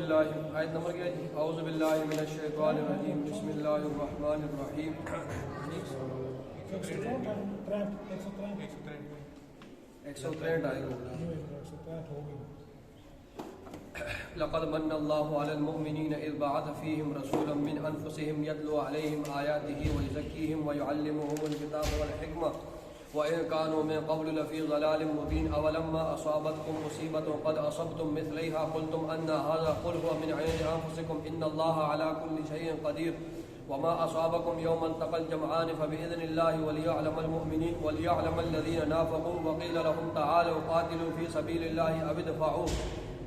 باللہ آیت نمبر کیا ہے؟ اعوذ باللہ من الشیطان الرجیم بسم اللہ الرحمن الرحیم 163 آئے گا. لقد من اللہ علی المؤمنین اذ بعث فیہم رسولا من انفسہم یتلو علیہم آیاتہ ویزکیہم ویعلمہم الکتاب والحکمہ وَإِن كَانُوا مِن قَبْلُ لَفِي ضَلَالٍ مُّبِينٍ أَوَلَمَّا أَصَابَتْكُم مُّصِيبَةٌ قَدْ أَصَبْتُم مِّثْلَيْهَا قُلْتُمْ أَنَّ هَٰذَا قُلْ هُوَ مِنْ عِندِ أَنفُسِكُمْ إِنَّ اللَّهَ عَلَىٰ كُلِّ شَيْءٍ قَدِيرٌ وَمَا أَصَابَكُمْ يَوْمَ الْتَقَى الْجَمْعَانِ فَبِإِذْنِ اللَّهِ وَلِيَعْلَمَ الْمُؤْمِنِينَ وَلِيَعْلَمَ الَّذِينَ نَافَقُوا وَقِيلَ لَهُمْ تَعَالَوْا قَاتِلُوا فِي سَبِيلِ اللَّهِ أَوِ ادْفَعُوا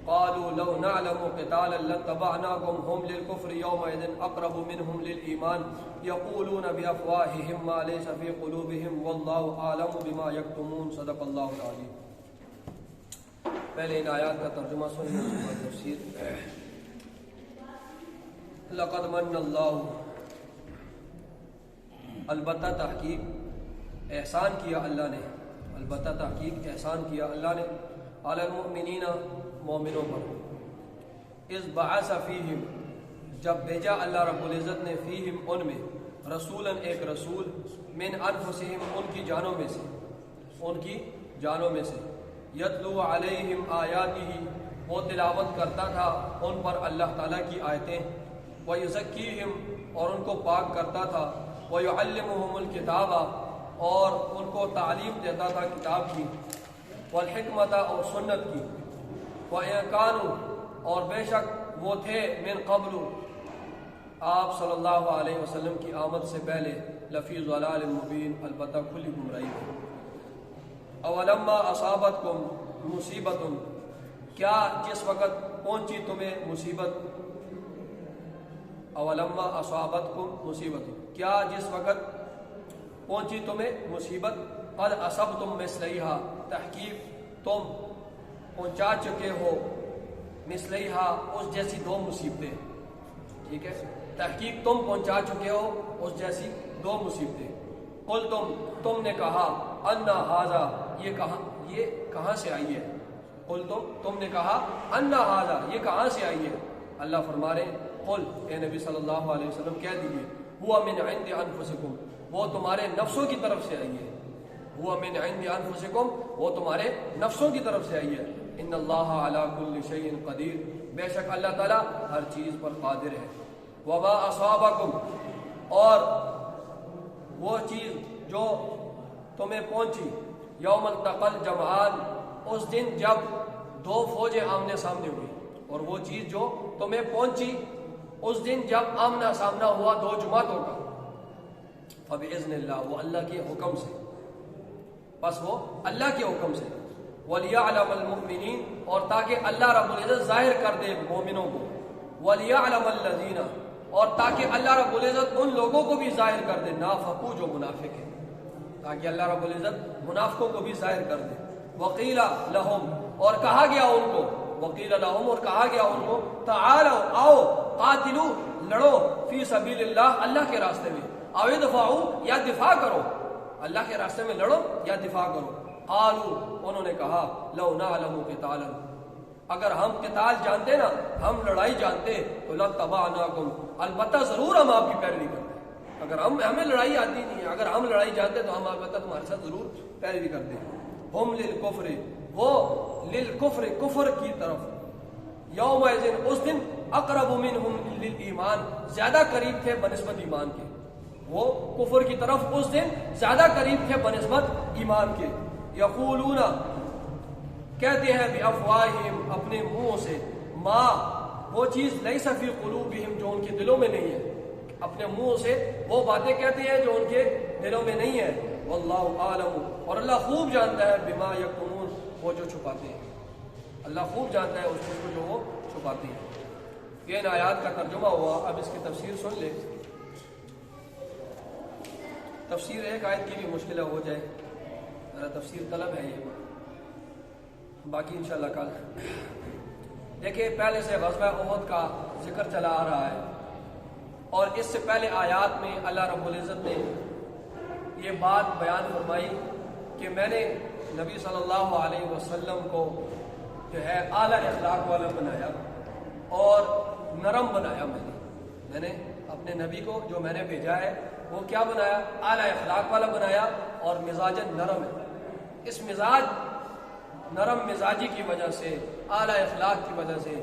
قالوا لو نعلم قتالا لاتبعناكم هم للكفر يومئذ أقرب منهم للإيمان يقولون بأفواههم ما ليس في قلوبهم والله أعلم بما يكتمون صدق الله العظيم. پہلے ان آیات کا ترجمہ سنیں اس کا تفسیر. لقد من اللہ، البتہ تحقیق احسان کیا اللہ نے، البتہ تحقیق احسان کیا اللہ نے علی المؤمنین مومنوں پر، اذ بعث فیہم جب بھیجا اللہ رب العزت نے، فیہم ان میں، رسولا ایک رسول، من انفسہم ان کی جانوں میں سے، ان کی جانوں میں سے، یتلو علیہم آیاتہ وہ تلاوت کرتا تھا ان پر اللہ تعالیٰ کی آیتیں، ویزکیہم اور ان کو پاک کرتا تھا، ویعلمہم الکتاب اور ان کو تعلیم دیتا تھا کتاب کی، والحکمت اور سنت کی، وَإِن كَانُوا اور بے شک وہ تھے، من قبل آپ صلی اللہ علیہ وسلم کی آمد سے پہلے، لفی ضلال مبین البتہ کھلی گمراہی میں. اولما اصابتکم مصیبت کیا جس وقت پہنچی تمہیں مصیبت، اولما اصابتکم مصیبت کیا جس وقت پہنچی تمہیں مصیبت، قد اصبتم مثلیہا تحقیق تم پہنچا چکے ہو، مثلیہا اس جیسی دو مصیبتیں، ٹھیک ہے، تحقیق تم پہنچا چکے ہو اس جیسی دو مصیبتیں. قل تم نے کہا، ان ھذا یہ کہاں سے آئی ہے، قل تم نے کہا، ان ھذا یہ کہاں سے آئی ہے. اللہ فرما رہے ہیں، قل اے نبی صلی اللہ علیہ وسلم کہہ دیجیے، ہوا من عند انفسکم وہ تمہارے نفسوں کی طرف سے آئی ہے، ہوا من عند انفسکم وہ تمہارے نفسوں کی طرف سے آئی ہے. ان اللہ علی کل شیء قدیر بے شک اللہ تعالیٰ ہر چیز پر قادر ہے. وما اصابکم اور وہ چیز جو تمہیں پہنچی، یوم التقى الجمعان اس دن جب دو فوجیں آمنے سامنے ہوئی، اور وہ چیز جو تمہیں پہنچی اس دن جب آمنا سامنا ہوا دو جماعتوں کا، فبإذن اللہ وہ اللہ کے حکم سے، بس وہ اللہ کے حکم سے، وَلِيَعْلَمَ الْمُؤْمِنِينَ اور تاکہ اللہ رب العزت ظاہر کر دے مومنوں کو، وَلِيَعْلَمَ الَّذِينَ اور تاکہ اللہ رب العزت ان لوگوں کو بھی ظاہر کر دے، نافقو جو منافق ہیں، تاکہ اللہ رب العزت منافقوں کو بھی ظاہر کر دے. وَقِيلَ لَهُمْ اور کہا گیا ان کو، وَقِيلَ لَهُمْ اور کہا گیا ان کو، تَعَالَوْا آؤ، قَاتِلُوا لڑو، فِي سَبِيلِ اللَّهِ اللہ کے راستے میں، اَوِ ادْفَعُوا یا دفاع کرو، اللہ کے راستے میں لڑو یا دفاع کرو. قالوا انہوں نے کہا، لو نعلم قتالا اگر ہم قتال جانتے نا، ہم لڑائی جانتے، تو لاتبعناکم البتہ ضرور ہم آپ کی پیروی کرتے. اگر ہمیں لڑائی آتی نہیں ہے، اگر ہم لڑائی جانتے تو ہم البتہ تمہارے ساتھ ضرور پیروی کرتے. ہم للکفر وہ للکفر کفر کی طرف، یومئذ اس دن، اقرب منہم للایمان زیادہ قریب تھے بنسبت ایمان کے، وہ کفر کی طرف اس دن زیادہ قریب تھے بنسبت ایمان کے. یقولون کہتے ہیں بافواہہم اپنے منہوں سے، ما وہ چیز لیس فی قلوبہم جو ان کے دلوں میں نہیں ہے، اپنے منہوں سے وہ باتیں کہتے ہیں جو ان کے دلوں میں نہیں ہے. واللہ عالم اور اللہ خوب جانتا ہے، بما یکتمون وہ جو چھپاتے ہیں، اللہ خوب جانتا ہے اس چیز کو جو وہ چھپاتے ہیں. یہ ان آیات کا ترجمہ ہوا. اب اس کی تفسیر سن لیں. تفسیر ایک آیت کی بھی مشکل ہو جائے، تفسیر طلب ہے یہ، باقی انشاءاللہ کل. دیکھیں پہلے سے غزوہ احد کا ذکر چلا آ رہا ہے، اور اس سے پہلے آیات میں اللہ رب العزت نے یہ بات بیان فرمائی کہ میں نے نبی صلی اللہ علیہ وسلم کو جو ہے اعلیٰ اخلاق والا بنایا، اور نرم بنایا میں نے اپنے نبی کو جو میں نے بھیجا ہے وہ کیا بنایا؟ اعلیٰ اخلاق والا بنایا اور مزاجن نرم ہے. اس مزاج نرم مزاجی کی وجہ سے، اعلیٰ اخلاق کی وجہ سے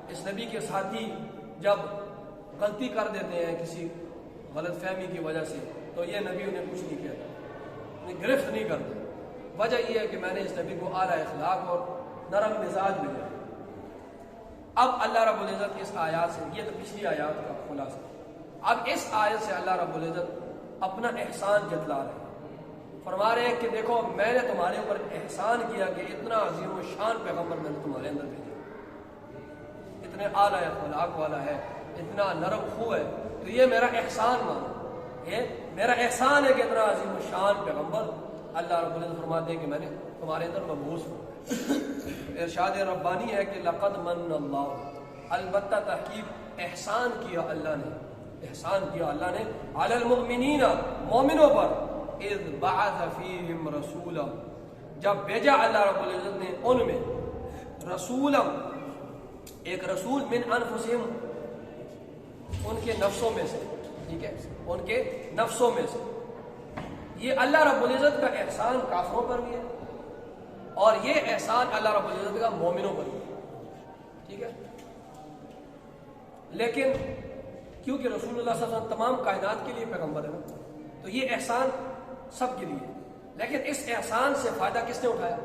اس نبی کے ساتھی جب غلطی کر دیتے ہیں کسی غلط فہمی کی وجہ سے تو یہ نبی انہیں کچھ نہیں کہتا، انہیں گرفت نہیں کرتا. وجہ یہ ہے کہ میں نے اس نبی کو اعلیٰ اخلاق اور نرم مزاج بھیجا. اب اللہ رب العزت اس آیات سے، یہ تو پچھلی آیات کا خلاصہ، اب اس آیت سے اللہ رب العزت اپنا احسان جتلا رہے ہیں. فرما رہے ہیں کہ دیکھو میں نے تمہارے اوپر احسان کیا کہ اتنا عظیم و شان پیغمبر میں نے تمہارے اندر بھیجا، اتنے اعلیٰ اخلاق والا ہے، اتنا نرم خو ہے، تو یہ میرا احسان مانو، یہ میرا احسان ہے کہ اتنا عظیم و شان پیغمبر اللہ رب العزت فرماتے ہیں کہ میں نے تمہارے اندر مبعوث ہوں. ارشاد ربانی ہے کہ لقد من اللہ، البتہ تحقیق احسان کیا اللہ نے، احسان کیا اللہ نے، علی المؤمنین، مومنوں پر، اذ بعث فیہم رسولا، جب بھیجا اللہ رب العزت نے ان میں رسولا، ایک رسول، من انفسہم، ان کے نفسوں میں سے، ٹھیک ہے، ان کے نفسوں میں سے. یہ اللہ رب العزت کا احسان کافروں پر بھی ہے اور یہ احسان اللہ رب العزت کا مومنوں پر بھی ہے، ٹھیک ہے. لیکن کیونکہ رسول اللہ صلی اللہ علیہ وسلم تمام کائنات کے لیے پیغمبر ہے نا، تو یہ احسان سب کے لیے. لیکن اس احسان سے فائدہ کس نے اٹھایا؟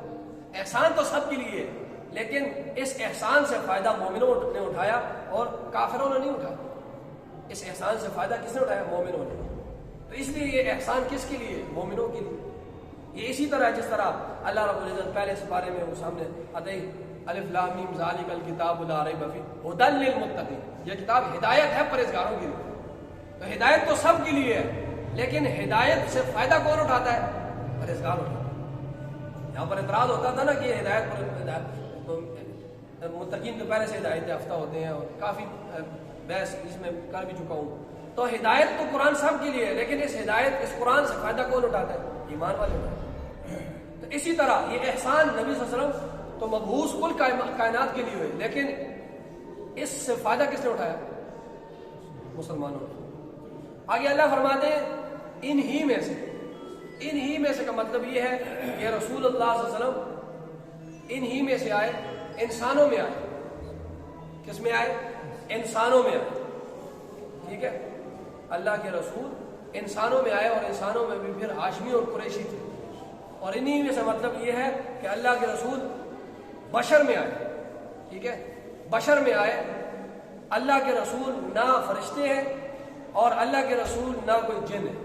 احسان تو سب کے لیے ہے، لیکن اس احسان سے فائدہ مومنوں نے اٹھایا اور کافروں نے نہیں اٹھایا. اس احسان سے فائدہ کس نے اٹھایا؟ مومنوں نے. تو اس لیے یہ احسان کس کے لیے؟ مومنوں کے لیے. یہ اسی طرح جس طرح اللہ رب العزت پہلے اس بارے میں وہ سامنے آتے ہی الف لام میم ذالک الکتاب لا ریب فیہ ھدی للمتقین، یہ کتاب ہدایت ہے پرہیزگاروں کے لیے. تو ہدایت تو سب کے لیے ہے، لیکن ہدایت سے فائدہ کون اٹھاتا ہے؟ پرہیزگار اٹھاتا ہے. یہاں پر اعتراض ہوتا تھا نا کہ ہدایت پر متقین تو پہلے سے ہدایت یافتہ ہوتے ہیں، اور کافی بحث اس میں کر بھی چکا ہوں. تو ہدایت تو قرآن سب کے لیے ہے، لیکن اس ہدایت، اس قرآن سے فائدہ کون اٹھاتا ہے؟ ایمان والے اٹھاتے ہیں. تو اسی طرح یہ احسان نبی صلی اللہ علیہ وسلم تو مبعوث کل کائنات کے لیے ہوئے، لیکن اس سے فائدہ کس نے اٹھایا؟ مسلمانوں نے. آگے اللہ فرماتے ہیں انہی میں سے، انہی میں سے کا مطلب یہ ہے کہ رسول اللہ صلی اللہ علیہ وسلم انہی میں سے آئے، انسانوں میں آئے. کس میں آئے؟ انسانوں میں آئے، ٹھیک ہے. اللہ کے رسول انسانوں میں آئے، اور انسانوں میں بھی پھر ہاشمی اور قریشی تھے. اور انہی میں سے مطلب یہ ہے کہ اللہ کے رسول بشر میں آئے، ٹھیک ہے، بشر میں آئے. اللہ کے رسول نہ فرشتے ہیں اور اللہ کے رسول نہ کوئی جن ہے.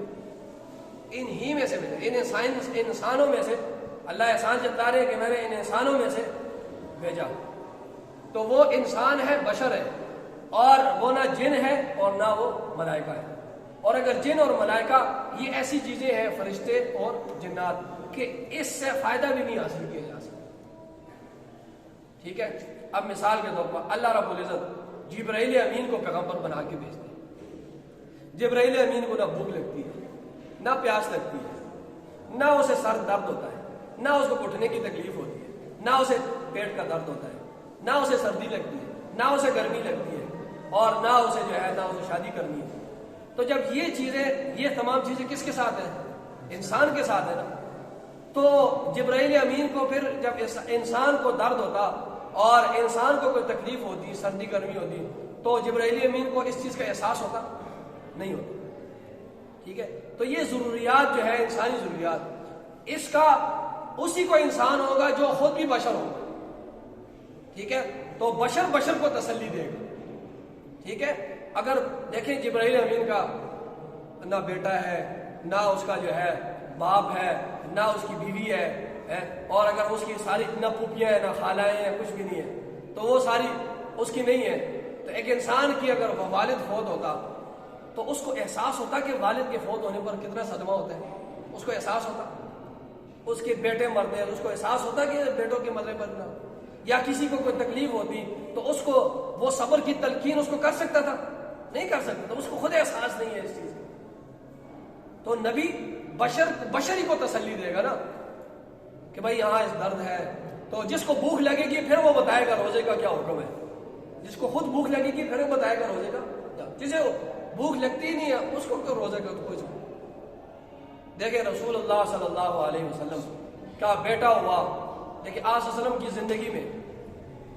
انہی میں سے، ان انسانوں میں سے اللہ احسان جتا رہے کہ میں نے ان انسانوں میں سے بھیجا. تو وہ انسان ہے، بشر ہے، اور وہ نہ جن ہے اور نہ وہ ملائکہ ہے. اور اگر جن اور ملائکہ یہ ایسی چیزیں ہیں، فرشتے اور جنات، کہ اس سے فائدہ بھی نہیں حاصل کیا جا سکتا، ٹھیک ہے. اب مثال کے طور پر اللہ رب العزت جبرائیل امین کو پیغمبر بنا کے بھیجتے ہیں. جبرائیل امین کو نہ بھوک لگتی ہے، نہ پیاس لگتی ہے، نہ اسے سر درد ہوتا ہے، نہ اس کو گھٹنے کی تکلیف ہوتی ہے، نہ اسے پیٹ کا درد ہوتا ہے، نہ اسے سردی لگتی ہے، نہ اسے گرمی لگتی ہے، اور نہ اسے جو ہے نہ اسے شادی کرنی ہے. تو جب یہ چیزیں، یہ تمام چیزیں کس کے ساتھ ہیں؟ انسان کے ساتھ ہے نا. تو جبرائیل امین کو پھر جب انسان کو درد ہوتا اور انسان کو کوئی تکلیف ہوتی، سردی گرمی ہوتی، تو جبرائیل امین کو اس چیز کا احساس ہوتا؟ نہیں ہوتا، ٹھیک ہے. تو یہ ضروریات جو ہے انسانی ضروریات، اس کا اسی کو انسان ہوگا جو خود بھی بشر ہوگا، ٹھیک ہے. تو بشر کو تسلی دے گا، ٹھیک ہے. اگر دیکھیں جبرائیل امین کا نہ بیٹا ہے، نہ اس کا جو ہے باپ ہے، نہ اس کی بیوی ہے، اور اگر اس کی ساری نہ پھوپھیاں ہیں، نہ خالائیں ہیں، کچھ بھی نہیں ہے، تو وہ ساری اس کی نہیں ہے. تو ایک انسان کی اگر وہ والد فوت ہوتا تو اس کو احساس ہوتا کہ والد کے فوت ہونے پر کتنا صدمہ ہوتا ہے. اس کو احساس ہوتا. اس کے بیٹے مرتے ہیں، اس کو احساس ہوتا کہ بیٹوں کے مرنے پر نہ، یا کسی کو کوئی تکلیف ہوتی تو اس کو وہ صبر کی تلقین اس کو کر سکتا تھا؟ نہیں کر سکتا. تو اس کو خود احساس نہیں ہے اس چیز کا. تو نبی بشر ہی کو تسلی دے گا نا کہ بھائی یہاں اس درد ہے. تو جس کو بھوک لگے گی پھر وہ بتائے گا روزے کا کیا حکم ہے. جس کو خود بھوک لگے گی پھر بتائے گا روزے کا، جسے بھوک لگتی ہی نہیں ہے اس کو کیوں روزے کا کوئی سمجھ۔ دیکھیں رسول اللہ صلی اللہ علیہ وسلم کا بیٹا ہوا، لیکن آپ صلی اللہ علیہ وسلم کی زندگی میں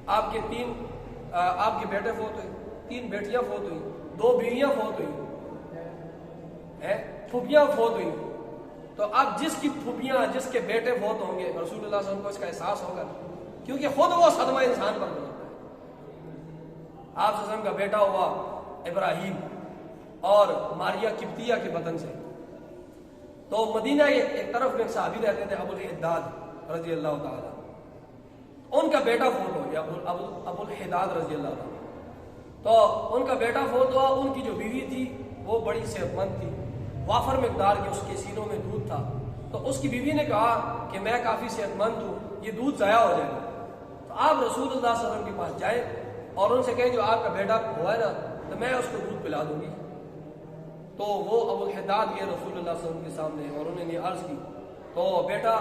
آپ کے بیٹے فوت ہوئے، 3 بیٹیاں فوت ہوئی، 2 بیویاں فوت ہوئی، پھوپھیاں فوت ہوئی۔ تو اب جس کی پھوپھیاں، جس کے بیٹے فوت ہوں گے، رسول اللہ صلی اللہ علیہ وسلم کو اس کا احساس ہوگا، کیونکہ خود وہ صدمہ انسان پر گزرتا ہے۔ آپ صلی اللہ علیہ وسلم کا بیٹا ہوا ابراہیم اور ماریہ قبطیہ کے بطن سے۔ تو مدینہ ایک طرف میں ایک صحابی رہتے تھے ابو الحداد رضی اللہ تعالیٰ، ان کا بیٹا فوت ہو گیا، ابو الحداد رضی اللہ تعالیٰ۔ تو ان کا بیٹا فوت ہوا، ان کی جو بیوی تھی وہ بڑی صحت مند تھی، وافر مقدار کے اس کے سینوں میں دودھ تھا۔ تو اس کی بیوی نے کہا کہ میں کافی صحت مند ہوں، یہ دودھ ضائع ہو جائے گا، تو آپ رسول اللہ صلی اللہ علیہ وسلم کے پاس جائیں اور ان سے کہیں جو آپ کا بیٹا ہوا ہے نا تو میں اس کو دودھ پلا دوں گی۔ تو وہ ابو الحداد گئے رسول اللہ صلی اللہ علیہ وسلم کے سامنے اور انہوں نے عرض کی، تو بیٹا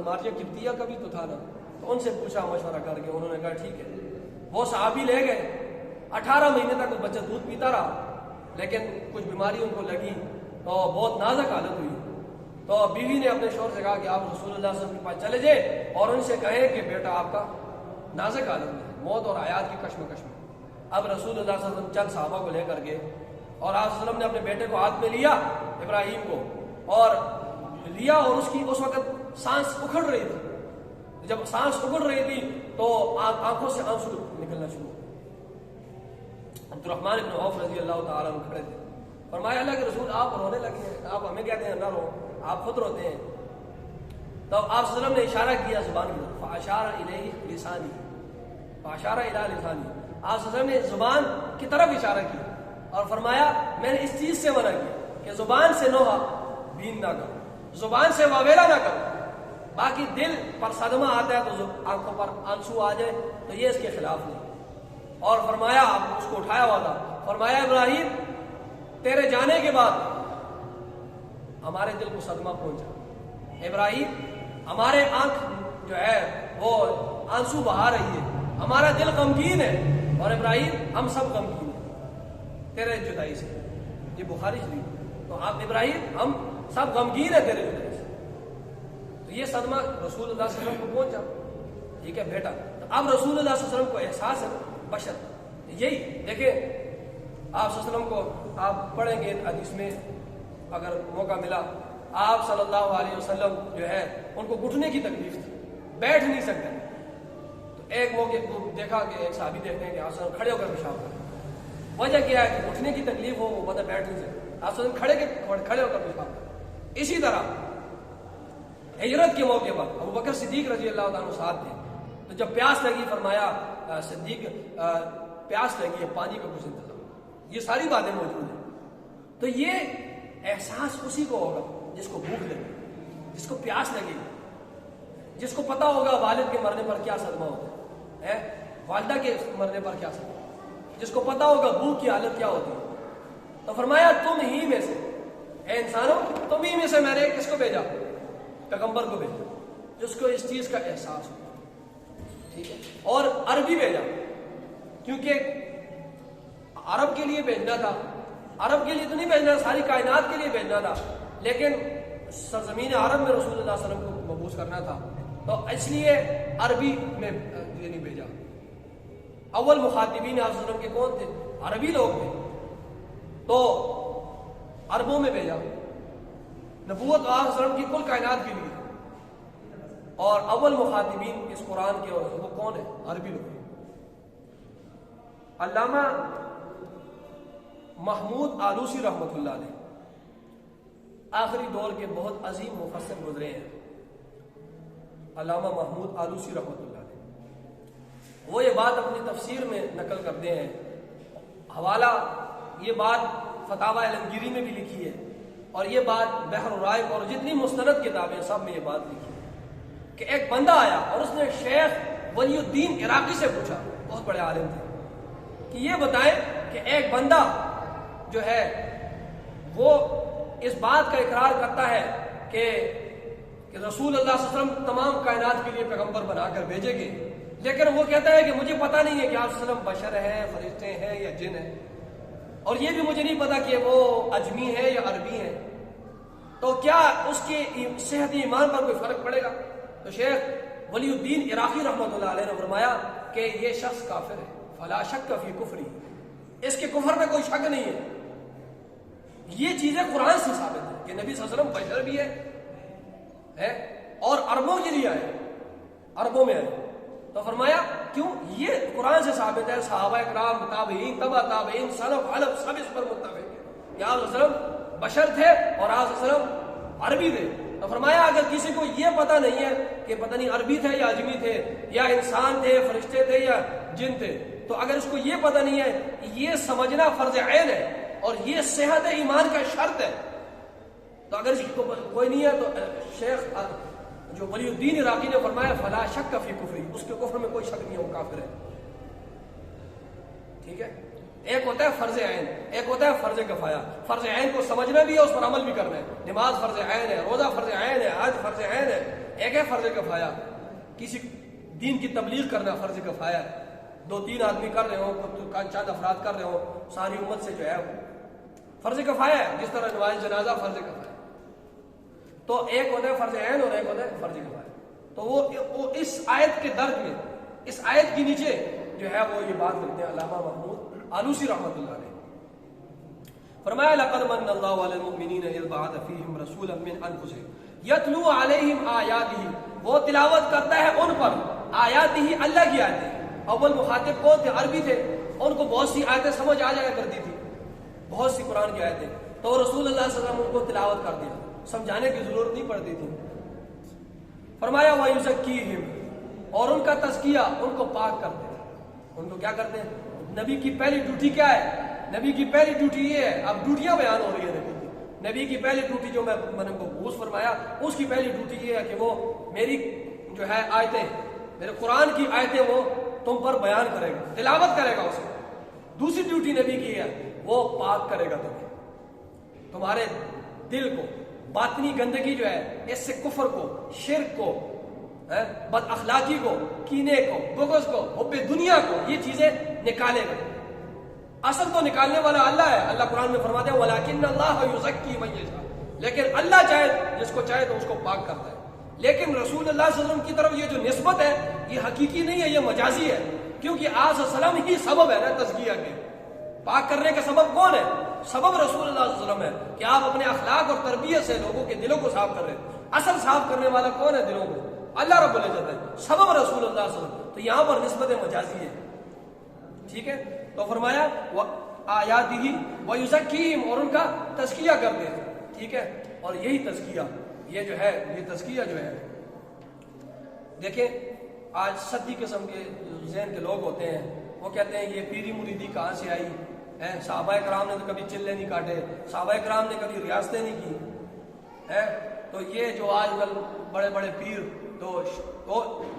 ماریہ قبطیہ کا بھی تو تھا نا، تو ان سے پوچھا مشورہ کر کے، انہوں نے کہا ٹھیک ہے۔ وہ صحابی لے گئے، 18 مہینے تک وہ بچہ دودھ پیتا رہا، لیکن کچھ بیماری ان کو لگی تو بہت نازک حالت ہوئی۔ تو بیوی نے اپنے شوہر سے کہا کہ آپ رسول اللہ صلی اللہ علیہ وسلم کے پاس چلے جائیں اور ان سے کہیں کہ بیٹا آپ کا نازک حالت میں، موت اور حیات کی کشمکش میں۔ اب رسول اللہ صلی اللہ علیہ وسلم چند صحابہ کو لے کر گئے اور آپ صلی اللہ علیہ وسلم نے اپنے بیٹے کو ہاتھ میں لیا، ابراہیم کو، اور لیا، اور اس وقت سانس اکھڑ رہی تھی۔ جب سانس اکھڑ رہی تھی تو آنکھوں سے آنسو نکلنا شروع ہو۔ عبد الرحمن بن عوف رضی اللہ تعالیٰ عنہ کھڑے تھے، فرمایا اللہ کے رسول آپ رونے لگے ہیں، آپ ہمیں کہتے ہیں نہ رو، آپ خود روتے ہیں۔ تو آپ صلی اللہ علیہ وسلم نے اشارہ کیا زبان کی طرف، فاشار الیہ لسانی، فاشار الی لسانی، آپ صلی اللہ علیہ وسلم نے زبان کی طرف اشارہ کیا اور فرمایا میں نے اس چیز سے منع کیا کہ زبان سے نوحہ بین نہ کرو، زبان سے واویلا نہ کرو، باقی دل پر صدمہ آتا ہے تو آنکھوں پر آنسو آ جائے تو یہ اس کے خلاف نہیں۔ اور فرمایا، آپ اس کو اٹھایا ہوا تھا، فرمایا ابراہیم تیرے جانے کے بعد ہمارے دل کو صدمہ پہنچا، ابراہیم ہمارے آنکھ جو ہے وہ آنسو بہا رہی ہے، ہمارا دل غمگین ہے، اور ابراہیم ہم سب غمگین ہیں تیرے جدائی سے۔ یہ بخاری شریف۔ تو آپ ابراہیم ہم سب غمگین ہیں تیرے جدائی سے۔ تو یہ صدمہ رسول اللہ صلی اللہ علیہ وسلم کو پہنچا، ٹھیک ہے بیٹا۔ تو اب رسول اللہ صلی اللہ علیہ وسلم کو احساس ہے بشر، یہی دیکھیں آپ صلی اللہ علیہ وسلم کو آپ پڑھیں گے حدیث میں اگر موقع ملا، آپ صلی اللہ علیہ وسلم جو ہے ان کو گھٹنے کی تکلیف تھی، بیٹھ نہیں سکتے۔ تو ایک موقع کو دیکھا کہ ایک صحابی دیکھتے ہیں کہ آپ صلی اللہ علیہ وسلم کھڑے ہو کر پیشاب کریں، وجہ کیا ہے کہ گھٹنے کی تکلیف ہو، وہ بندہ بیٹھ نہیں سکتا، آپ صلی اللہ علیہ وسلم کھڑے ہو کر پیشاب کریں۔ اسی طرح ہجرت کے موقع پر ابو بکر صدیق رضی اللہ عنہ ساتھ تھے، تو جب پیاس لگی فرمایا صدیق پیاس لگی ہے، پانی کا کچھ انتظام، یہ ساری باتیں موجود ہیں۔ تو یہ احساس اسی کو ہوگا جس کو بھوک لگے، جس کو پیاس لگے، جس کو پتا ہوگا والد کے مرنے پر کیا صدمہ ہوتا ہے، والدہ کے مرنے پر کیا صدمہ، جس کو پتا ہوگا بھوک کی حالت کیا ہوتی ہے۔ تو فرمایا تم ہی میں سے، اے انسانوں تم ہی میں سے میں نے کس کو بھیجا، پیغمبر کو بھیجا جس کو اس چیز کا احساس ہو، ٹھیک ہے، اور عربی بھیجا کیونکہ عرب کے لیے بھیجنا تھا، عرب کے لیے تو نہیں بھیجنا، ساری کائنات کے لیے بھیجنا تھا، لیکن سرزمین عرب میں رسول اللہ صلی اللہ علیہ وسلم کو مبعوث کرنا تھا، تو اس لیے عربی میں نہیں بھیجا۔ اول مخاطبین آپ صلی اللہ علیہ وسلم کے کون تھے؟ عربی لوگ تھے، تو عربوں میں بھیجا۔ نبوت آپ صلی اللہ علیہ وسلم کی کل کائنات کے لیے، اور اول مخاطبین اس قرآن کے وہ کون ہے؟ عربی لوگ۔ علامہ محمود آلوسی رحمۃ اللہ علیہ آخری دور کے بہت عظیم مفسر گزرے ہیں، علامہ محمود آلوسی رحمۃ اللہ علیہ، وہ یہ بات اپنی تفسیر میں نقل کرتے ہیں، حوالہ یہ بات فتاوی علمگیری میں بھی لکھی ہے، اور یہ بات بحر الرائق اور جتنی مستند کتابیں سب میں یہ بات لکھی ہے کہ ایک بندہ آیا اور اس نے شیخ ولی الدین عراقی سے پوچھا، بہت بڑے عالم تھے، کہ یہ بتائیں کہ ایک بندہ جو ہے وہ اس بات کا اقرار کرتا ہے کہ رسول اللہ صلی اللہ علیہ وسلم تمام کائنات کے لیے پیغمبر بنا کر بھیجے گے، لیکن وہ کہتا ہے کہ مجھے پتا نہیں ہے کہ آپ صلی اللہ علیہ وسلم بشر ہیں، فرشتے ہیں یا جن ہیں، اور یہ بھی مجھے نہیں پتا کہ وہ اجمی ہے یا عربی ہے، تو کیا اس کے صحت ایمان پر کوئی فرق پڑے گا؟ تو شیخ ولی الدین عراقی رحمۃ اللہ علیہ نے فرمایا کہ یہ شخص کافر ہے، فلا شک فی کفری، اس کے کفر میں کوئی شک نہیں ہے۔ یہ چیزیں قرآن سے ثابت ہے کہ نبی صلی اللہ علیہ وسلم بشر بھی ہے اور عربوں کے لیے آئے، عربوں میں آئے، تو فرمایا کیوں؟ یہ قرآن سے ثابت ہے، صحابہ کرام، تابعین، تبع تابعین، سلف علف سب اس پر متفق ہے کہ آپ صلی اللہ علیہ وسلم بشر تھے اور آپ صلی اللہ علیہ وسلم عربی تھے۔ تو فرمایا اگر کسی کو یہ پتہ نہیں ہے کہ پتہ نہیں عربی تھے یا اجمی تھے یا انسان تھے، فرشتے تھے یا جن تھے، تو اگر اس کو یہ پتہ نہیں ہے، یہ سمجھنا فرض عین ہے اور یہ صحت ایمان کا شرط ہے، تو اگر اس کو کوئی نہیں ہے تو شیخ جو ولی الدین عراقی نے فرمایا فلا شک فی کفری، اس کے کفر میں کوئی شک نہیں ہے، وہ کافر ہے۔ ٹھیک ہے، ایک ہوتا ہے فرض عین، ایک ہوتا ہے فرض کفایہ۔ فرض عین کو سمجھنا بھی ہے، اس پر عمل بھی کرنا ہے، نماز فرض عین ہے، روزہ فرض عین ہے، حج فرض عین ہے۔ ایک ہے فرض کفایہ، کسی دین کی تبلیغ کرنا فرض کفایہ، 2-3 آدمی کر رہے ہو، چند افراد کر رہے ہو، ساری امت سے جو ہے فرض کفایہ ہے، جس طرح نماز جنازہ فرض کفایہ۔ تو ایک ہوتا ہے فرض عین اور ایک ہوتا ہے فرض کفایہ۔ تو وہ اس آیت کے درد میں، اس آیت کے نیچے جو ہے وہ یہ بات کرتے ہیں علامہ محمود آلوسی رحمۃ اللہ علیہ۔ فرمایا لقد من اللہ علی المؤمنین اذ بعث فیہم رسولا من انفسہم یتلو علیہم آیاتہ، وہ تلاوت کرتا ہے ان پر آیاتہ، اللہ کی آیتیں۔ اول مخاطب کون تھے؟ عربی تھے، ان کو بہت سی آیتیں سمجھ آ جایا کرتی تھی، بہت سی قرآن کی آیتیں، تو رسول اللہ صلی اللہ علیہ وسلم ان کو تلاوت کر دیا، سمجھانے کی ضرورت نہیں پڑتی تھی۔ فرمایا وَيُزَكِّيهِمْ، اور ان کا تزکیہ، ان کو پاک کرتے ہیں۔ ان کو کیا کرتے ہیں؟ نبی کی پہلی ڈیوٹی کیا ہے؟ نبی کی پہلی ڈیوٹی یہ ہے، اب ڈیوٹیاں بیان ہو رہی ہے نبی کی۔ نبی کی پہلی ڈیوٹی جو میں نے مبعوث فرمایا، اس کی پہلی ڈیوٹی یہ ہے کہ وہ میری جو ہے آیتیں، میرے قرآن کی آیتیں وہ تم پر بیان کرے گا، تلاوت کرے گا اسے۔ دوسری ڈیوٹی نبی کی ہے، وہ پاک کرے گا تمہیں، تمہارے دل کو، باطنی گندگی جو ہے، اس سے کفر کو، شرک کو، بد اخلاقی کو، کینے کو، بغض کو، حب دنیا کو، یہ چیزیں نکالے گا۔ اصل تو نکالنے والا اللہ ہے، اللہ قرآن میں فرماتے ہیں وَلَكِنَّ اللَّهَ يُزَكِّي مَن يَشَاءُ، لیکن اللہ چاہے جس کو چاہے تو اس کو پاک کرتا ہے۔ لیکن رسول اللہ صلی اللہ علیہ وسلم کی طرف یہ جو نسبت ہے، یہ حقیقی نہیں ہے، یہ مجازی ہے، کیونکہ آپ صلی اللہ علیہ وسلم ہی سبب ہے نا تزکیہ کے۔ پاک کرنے کا سبب کون ہے؟ سبب رسول اللہ صلی اللہ علیہ وسلم ہے کہ آپ اپنے اخلاق اور تربیت سے لوگوں کے دلوں کو صاف کر رہے ہیں۔ اصل صاف کرنے والا کون ہے دلوں کو؟ اللہ رب العزت ہے، سبب رسول اللہ صلی اللہ علیہ وسلم۔ تو یہاں پر نسبت مجازی ہے، ٹھیک ہے۔ تو فرمایا آیاتہ ویزکیہم، اور ان کا تزکیہ کرتے ہیں، ٹھیک ہے۔ اور یہی تزکیہ، یہ جو ہے، یہ تزکیہ جو ہے، دیکھیں آج سدی قسم کے ذہن کے لوگ ہوتے ہیں، وہ کہتے ہیں یہ پیری مریدی کہاں سے آئی ہے؟ صحابہ کرام نے تو کبھی چلے نہیں کاٹے، صحابہ کرام نے کبھی ریاستیں نہیں کی ہے، تو یہ جو آج کل بڑے بڑے پیر تو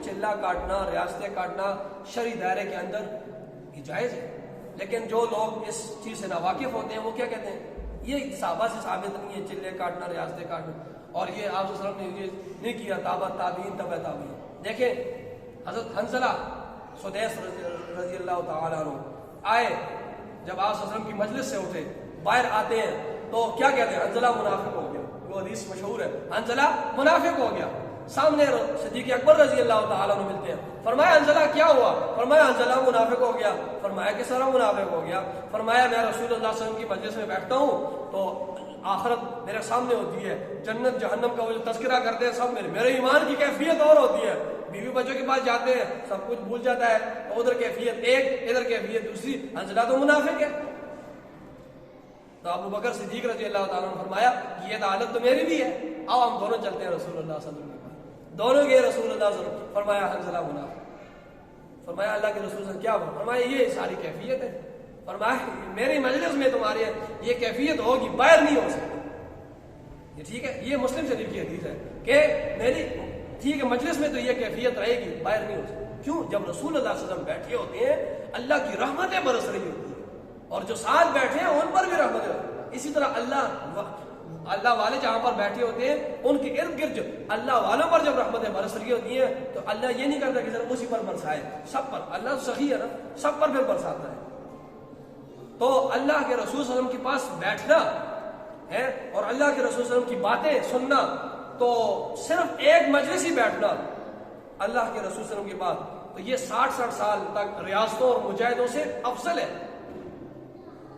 چلا کاٹنا، ریاستیں کاٹنا شرعی دائرے کے اندر یہ جائز ہے۔ لیکن جو لوگ اس چیز سے ناواقف ہوتے ہیں وہ کیا کہتے ہیں؟ یہ صحابہ سے ثابت نہیں ہے چلے کاٹنا، ریاستیں کاٹنا، اور یہ آپ صلی اللہ علیہ وسلم نے یہ نہیں کیا، تابعین تبع تابعین۔ دیکھیں حضرت حنظلہ سدیس رضی اللہ تعالیٰ عنہ آئے، جب آپ صلی اللہ علیہ وسلم کی مجلس سے اٹھے، باہر آتے ہیں تو کیا کہتے ہیں؟ حنظلہ منافق ہو گیا، وہ حدیث مشہور ہے، حنظلہ منافق ہو گیا۔ سامنے صدیق اکبر رضی اللہ تعالیٰ عنہ ملتے ہیں، فرمایا حنظلہ کیا ہوا؟ فرمایا حنظلہ منافق ہو گیا۔ فرمایا کس طرح منافق ہو گیا؟ فرمایا میں رسول اللہ صلی اللہ علیہ وسلم کی مجلس میں بیٹھتا ہوں تو آخرت میرے سامنے ہوتی ہے، جنت جہنم کا وہ جو تذکرہ کرتے ہیں سب میرے ایمان کی کیفیت اور ہوتی ہے، بیوی بچوں کے پاس جاتے ہیں سب کچھ بھول جاتا ہے، تو ادھر کیفیت ایک، ادھر کیفیت دوسری، حنظلہ تو منافق ہے۔ تو ابو بکر صدیق رضی اللہ تعالیٰ نے فرمایا یہ تو حالت تو میری بھی ہے، آؤ ہم دونوں چلتے ہیں رسول اللہ صلی اللہ علیہ وسلم کے پاس۔ دونوں گئے رسول اللہ صلی اللہ علیہ وسلم، فرمایا حنظلہ منافق۔ فرمایا اللہ کے رسول صلی اللہ علیہ وسلم کیا ہوا؟ فرمایا یہ ساری کیفیت ہے۔ فرمایا میری مجلس میں تمہاری یہ کیفیت ہوگی، باہر نہیں ہو سکتی۔ یہ ٹھیک ہے، یہ مسلم شریف کی حدیث ہے کہ میری ٹھیک ہے مجلس میں تو یہ کیفیت رہے گی، باہر نہیں ہو سکتی۔ کیوں؟ جب رسول اللہ صلی اللہ علیہ وسلم بیٹھے ہوتے ہیں اللہ کی رحمتیں برس رہی ہوتی ہیں، اور جو ساتھ بیٹھے ہیں ان پر بھی رحمتیں ہوتی ہیں۔ اسی طرح اللہ اللہ والے جہاں پر بیٹھے ہوتے ہیں ان کے ارد گرد اللہ والوں پر جب رحمتیں برس رہی ہوتی ہیں تو اللہ یہ نہیں کرتا کہ صرف اسی پر برسائے، سب پر، اللہ سخی ہے نا، سب پر پھر برساتا ہے۔ تو اللہ کے رسول صلی اللہ علیہ وسلم کے پاس بیٹھنا ہے اور اللہ کے رسول صلی اللہ علیہ وسلم کی باتیں سننا، تو صرف ایک مجلس ہی بیٹھنا اللہ کے رسول صلی اللہ علیہ وسلم کے پاس، تو یہ 60 سال تک ریاستوں اور مجاہدوں سے افضل ہے،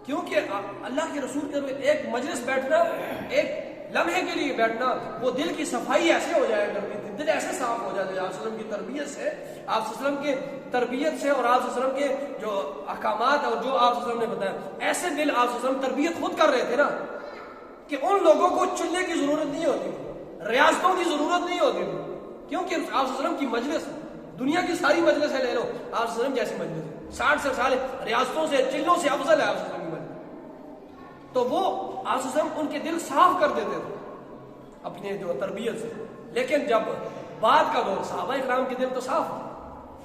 کیونکہ اللہ کے رسول کے ایک مجلس بیٹھنا، ایک لمحے کے لیے بیٹھنا، وہ دل کی صفائی ایسے ہو جایا کرتی تھی، دل ایسے صاف ہو جاتے، آپ صلی اللہ علیہ وسلم کی تربیت سے، آپ صلی اللہ علیہ وسلم کی تربیت سے اور آپ صلی اللہ علیہ وسلم کے جو احکامات اور جو آپ صلی اللہ علیہ وسلم نے بتایا، ایسے دل آپ صلی اللہ علیہ وسلم تربیت خود کر رہے تھے نا کہ ان لوگوں کو چننے کی ضرورت نہیں ہوتی تھی، ریاستوں کی ضرورت نہیں ہوتی تھی، کیونکہ آپ صلی اللہ علیہ وسلم کی مجلس، دنیا کی ساری مجلسیں لے لو، آپ صلی اللہ علیہ وسلم جیسی مجلس ہے، 60 سال ریاستوں سے، چلوں سے افضل ہے آپ صلی اللہ علیہ وسلم کی مجلس، تو وہ آپ صلی اللہ علیہ وسلم ان کے دل صاف کر دیتے تھے اپنے جو تربیت سے۔ لیکن جب بعد کا دور، صحابہ اکرام کے دل تو صاف تھے،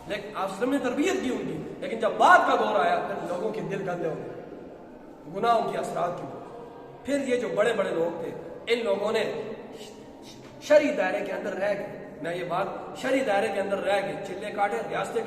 لیکن آپ صلی اللہ علیہ وسلم نے تربیت کی ان کی، لیکن جب بعد کا دور آیا پھر لوگوں کے دل گندے ہو گئے گناہوں کے اثرات کی وجہ سے۔ پھر یہ جو بڑے بڑے لوگ تھے، ان لوگوں نے شرعی دائرے کے اندر رہ کے، میں یہ بات شرعی دائرے کے اندر رہ کے چلے کاٹے، ریاستیں